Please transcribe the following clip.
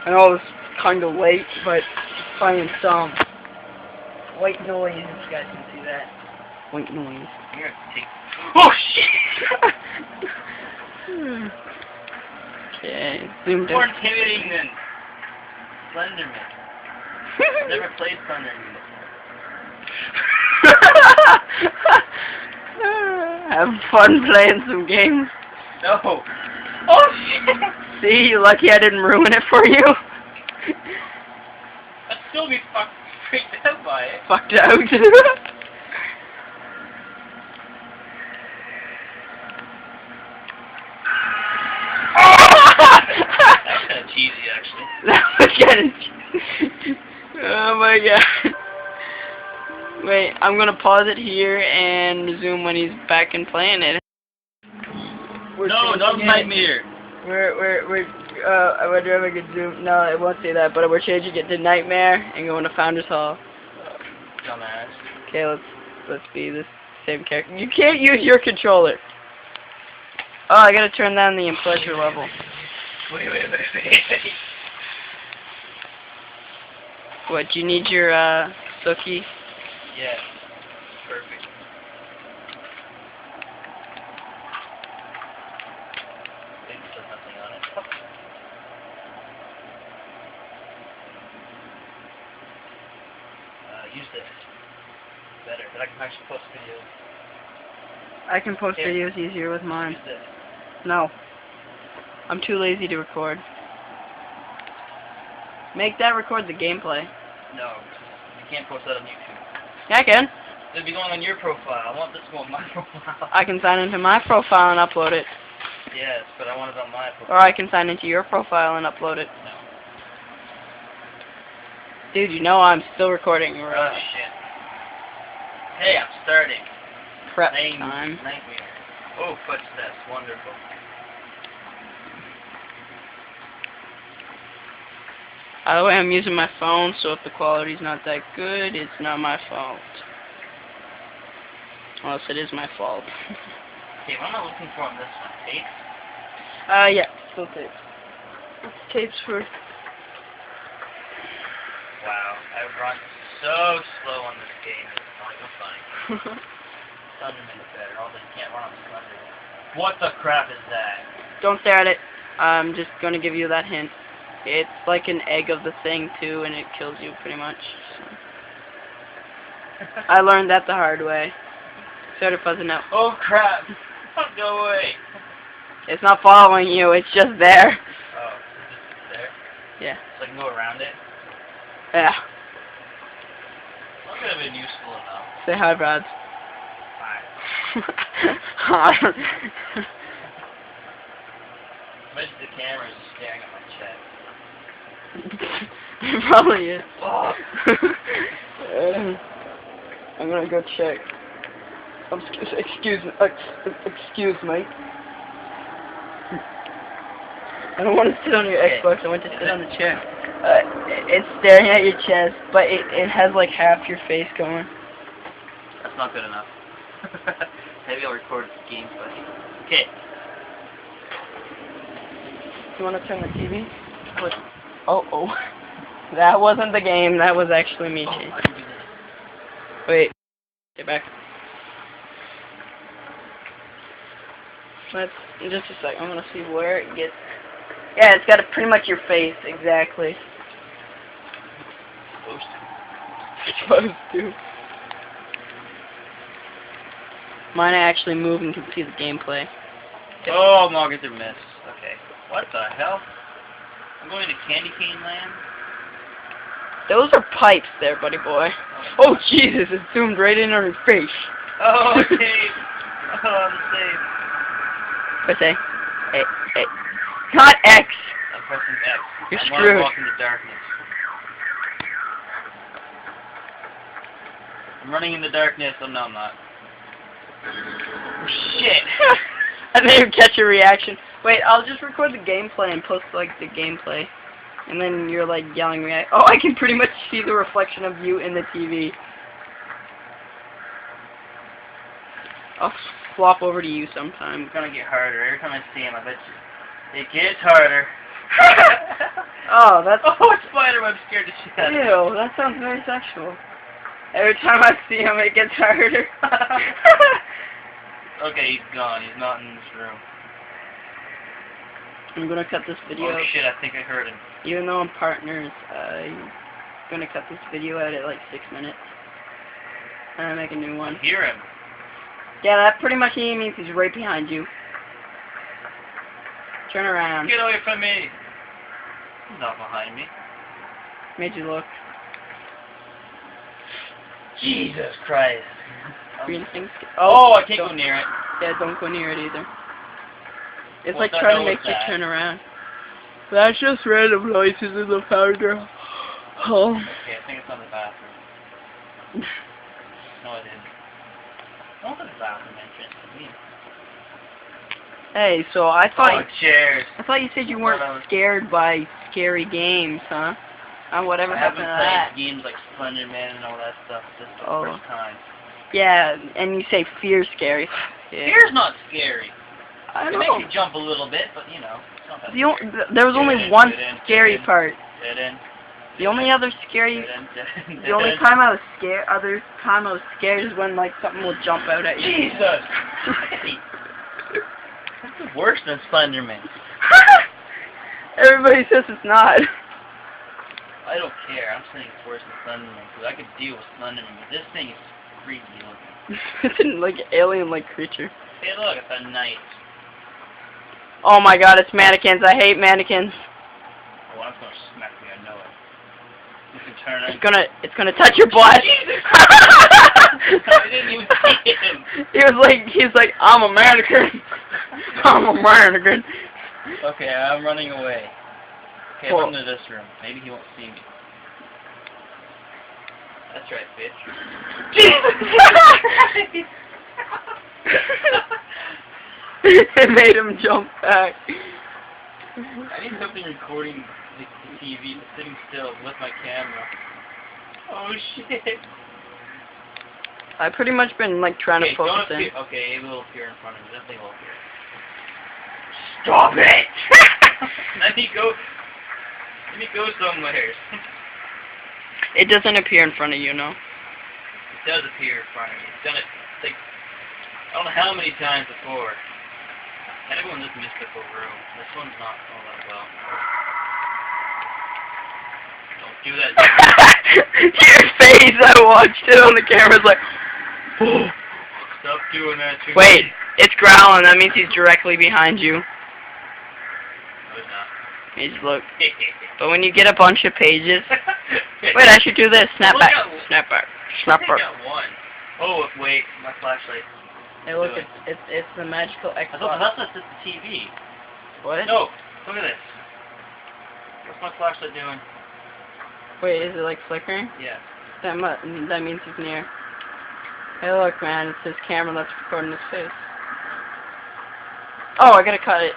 I know it's kind of late, but playing some white noise. If you guys can see that. White noise. You're gonna take. Oh shit! Okay, zoomed More in. intimidating than Slenderman. I've never played Slenderman before. Have fun playing some games. No. Oh shit! See, you're lucky I didn't ruin it for you. I'd still be fucking freaked out by it. Fucked out. That's kind of cheesy, actually. That was kind of oh my god. Wait, I'm gonna pause it here and resume when he's back and playing it. No, nightmare. I would rather get zoom. No, it won't say that, but we're changing it to Nightmare and going to Founders Hall. Dumbass. Okay, let's be the same character. You can't use your controller. Oh, I gotta turn down the pleasure level. Wait. What, do you need your, Suki? Yeah. Perfect. Maybe there's nothing on it. Use this. Better. But I can actually post videos. I can post videos easier with mine. Use this. No. I'm too lazy to record. Make that record the gameplay. No. You can't post that on YouTube. Yeah, I can. It'll be going on your profile. I want this to go on my profile. I can sign into my profile and upload it. Yes, but I want it on my profile. Or I can sign into your profile and upload it. No. Dude, you know I'm still recording. Oh, shit. Hey, I'm starting. Prep time. Nightmare. Oh, footsteps. Wonderful. By the way, I'm using my phone, so if the quality's not that good, it's not my fault. Unless it is my fault. Okay, what am I looking for on this one? Tape? Yeah, still tapes. Tapes for... Wow, I run so slow on this game. It's not even funny. Thunderman is better, although you can't run on Thunder. What the crap is that? Don't stare at it. I'm just gonna give you that hint. It's like an egg of the thing, too, and it kills you, pretty much. So. I learned that the hard way. Started fuzzing out. Oh crap! Go away! It's not following you, it's just there. Oh, it's just there? Yeah. So I can go around it? Yeah. That could have been useful enough. Say hi, Brad. Hi. Hi. Imagine the camera is just staring at my chest. It probably is. Oh. I'm gonna go check. Excuse me. I don't want to sit on your Xbox, I want to sit on the chair. It's staring at your chest, but it has like half your face going. That's not good enough. Maybe I'll record the gameplay. Okay. You want to turn the TV? Oh. That wasn't the game, that was actually me. Oh, I can do this. Wait. Get back. Let's, just a sec, I'm gonna see where it gets. Yeah, it's got pretty much your face, exactly. Supposed to. Mine actually move and can see the gameplay. Oh, Margaret, they're missed. Okay. What the hell? I'm going to Candy Cane Land? Those are pipes there, buddy boy. Oh, Jesus, it zoomed right in on your face. Oh, okay. Oh, I'm safe. What's that? Hey. Not X! I'm pressing X. You're I screwed. want to walk in the darkness. I'm running in the darkness. Oh, no, I'm not. Oh, shit! I didn't catch your reaction. Wait, I'll just record the gameplay and post, like, the gameplay. And then you're, like, yelling react. Oh, I can pretty much see the reflection of you in the TV. I'll flop over to you sometime. It's gonna get harder. Every time I see him, I bet you. It gets harder. Oh, that's... Oh, a spider web scared the shit out of me. Ew, that sounds very sexual. Every time I see him, it gets harder. Okay, he's gone. He's not in this room. I'm gonna cut this video. Oh shit, I think I heard him. Even though I'm partners, I'm gonna cut this video out at like 6 minutes. And I make a new one. I hear him. Yeah, that pretty much means he's right behind you. Turn around. Get away from me. He's not behind me. Made you look. Jesus Christ. Green things. Oh, I can't go near it. Yeah, don't go near it either. It's What like the trying to hell make was you that? turn around. That's just random noises in the powder. Oh. Okay, I think it's on the bathroom. No, I didn't. Don't go to the bathroom entrance. Me. Hey, so I Oh, thought chairs. you said you weren't scared by scary games, huh? Whatever I happened haven't to that? played games like Slender Man and all that stuff. This is the Oh. first time. Yeah, and you say fear's scary. Yeah. Fear's not scary. I It know. makes you jump a little bit, but you know, it's not that scary. There was only one scary part. Dead end. The only other scary, Dead end. Dead end. the only time I was scared, is when like something will jump out at you. Jesus Christ. That's worse than Slenderman. Everybody says it's not. I don't care. I'm saying it's worse than Slenderman because I could deal with Slenderman, but this thing is creepy looking. It's an like alien-like creature. Hey, look, it's a knight. Oh my God, it's mannequins. I hate mannequins. Oh, I'm gonna smack me. I know it. You can turn it. It's gonna touch your butt. I didn't even see him. He's like, I'm a mannequin. I'm a mannequin. Okay, I'm running away. Okay, Cool. I'm into this room. Maybe he won't see me. That's right, bitch. It made him jump back. I need something recording the TV sitting still with my camera. Oh shit. I've pretty much been like trying to focus in. Okay, it will appear in front of me. That thing will appear. Stop it! Let me go somewhere. It doesn't appear in front of you, no? It does appear in front of me. It's done it like I don't know how many times before. I never in this mystical room. This one's not all that well. Don't do that. Your face, I watched it on the camera, it's like, oh. Stop doing that to Wait, me. it's growling, that means he's directly behind you. No, it's not. He's look. But when you get a bunch of pages, wait, I should do this. Snap Look back. at- Snap back. I Snap think I back. got one. Oh, wait, my flashlight. Hey, look, Doing. it's the magical I thought Xbox. that's just the TV. What? No, look at this. What's my flashlight doing? Wait, is it like flickering? Yeah. That means he's near. Hey, look, man, it's his camera that's recording his face. Oh, I gotta cut it.